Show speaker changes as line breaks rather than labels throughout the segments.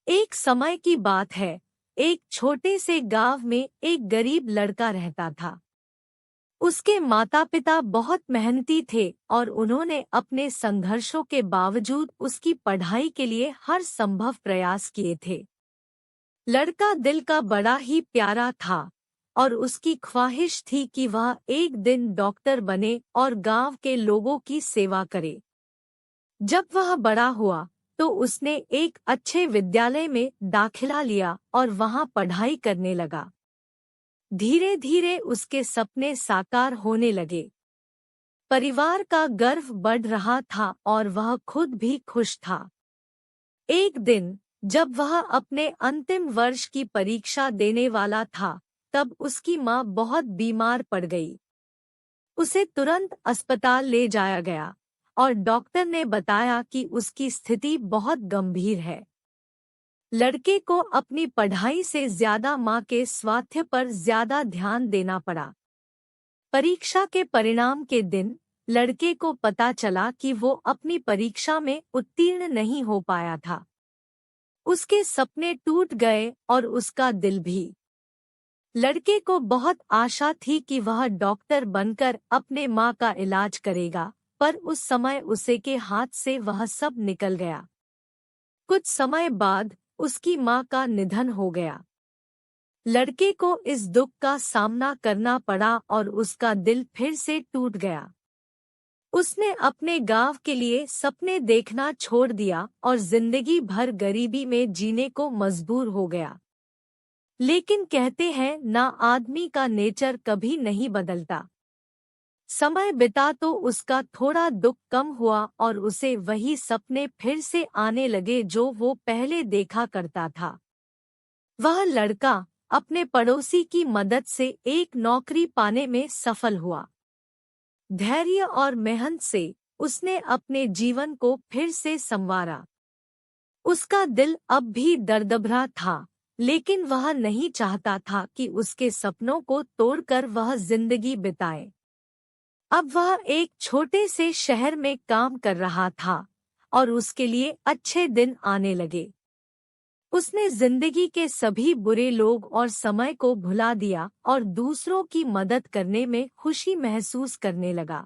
एक समय की बात है। एक छोटे से गांव में एक गरीब लड़का रहता था। उसके माता पिता बहुत मेहनती थे और उन्होंने अपने संघर्षों के बावजूद उसकी पढ़ाई के लिए हर संभव प्रयास किए थे। लड़का दिल का बड़ा ही प्यारा था और उसकी ख्वाहिश थी कि वह एक दिन डॉक्टर बने और गांव के लोगों की सेवा करे। जब वह बड़ा हुआ तो उसने एक अच्छे विद्यालय में दाखिला लिया और वहां पढ़ाई करने लगा। धीरे धीरे उसके सपने साकार होने लगे। परिवार का गर्व बढ़ रहा था और वह खुद भी खुश था। एक दिन जब वह अपने अंतिम वर्ष की परीक्षा देने वाला था, तब उसकी मां बहुत बीमार पड़ गई। उसे तुरंत अस्पताल ले जाया गया और डॉक्टर ने बताया कि उसकी स्थिति बहुत गंभीर है। लड़के को अपनी पढ़ाई से ज्यादा मां के स्वास्थ्य पर ज्यादा ध्यान देना पड़ा। परीक्षा के परिणाम के दिन लड़के को पता चला कि वो अपनी परीक्षा में उत्तीर्ण नहीं हो पाया था। उसके सपने टूट गए और उसका दिल भी। लड़के को बहुत आशा थी कि वह डॉक्टर बनकर अपने मां का इलाज करेगा, पर उस समय उसे के हाथ से वह सब निकल गया। कुछ समय बाद उसकी मां का निधन हो गया। लड़के को इस दुख का सामना करना पड़ा और उसका दिल फिर से टूट गया। उसने अपने गांव के लिए सपने देखना छोड़ दिया और जिंदगी भर गरीबी में जीने को मजबूर हो गया। लेकिन कहते हैं ना, आदमी का नेचर कभी नहीं बदलता। समय बिता तो उसका थोड़ा दुख कम हुआ और उसे वही सपने फिर से आने लगे जो वो पहले देखा करता था। वह लड़का अपने पड़ोसी की मदद से एक नौकरी पाने में सफल हुआ। धैर्य और मेहनत से उसने अपने जीवन को फिर से संवारा। उसका दिल अब भी दर्दभरा था, लेकिन वह नहीं चाहता था कि उसके सपनों को तोड़कर वह जिंदगी बिताए। अब वह एक छोटे से शहर में काम कर रहा था और उसके लिए अच्छे दिन आने लगे। उसने जिंदगी के सभी बुरे लोग और समय को भुला दिया और दूसरों की मदद करने में खुशी महसूस करने लगा।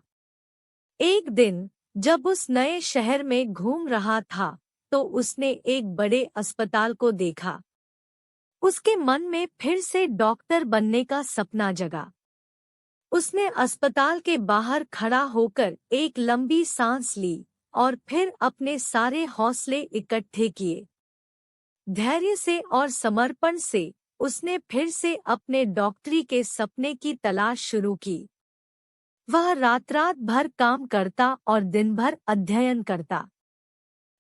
एक दिन जब उस नए शहर में घूम रहा था तो उसने एक बड़े अस्पताल को देखा। उसके मन में फिर से डॉक्टर बनने का सपना जगा। उसने अस्पताल के बाहर खड़ा होकर एक लंबी सांस ली और फिर अपने सारे हौसले इकट्ठे किए। धैर्य से और समर्पण से उसने फिर से अपने डॉक्टरी के सपने की तलाश शुरू की। वह रात रात भर काम करता और दिन भर अध्ययन करता।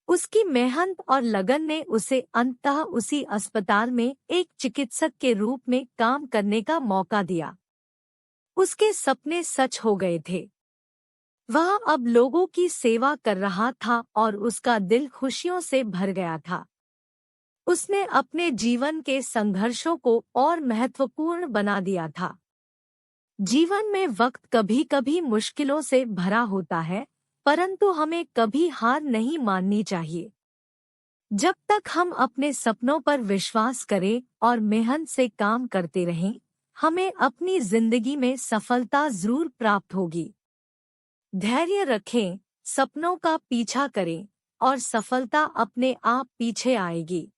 उसकी मेहनत और लगन ने उसे अंततः उसी अस्पताल में एक चिकित्सक के रूप में काम करने का मौका दिया। उसके सपने सच हो गए थे। वह अब लोगों की सेवा कर रहा था और उसका दिल खुशियों से भर गया था। उसने अपने जीवन के संघर्षों को और महत्वपूर्ण बना दिया था। जीवन में वक्त कभी कभी मुश्किलों से भरा होता है, परंतु हमें कभी हार नहीं माननी चाहिए। जब तक हम अपने सपनों पर विश्वास करें और मेहनत से काम करते रहें, हमें अपनी जिंदगी में सफलता जरूर प्राप्त होगी। धैर्य रखें, सपनों का पीछा करें और सफलता अपने आप पीछे आएगी।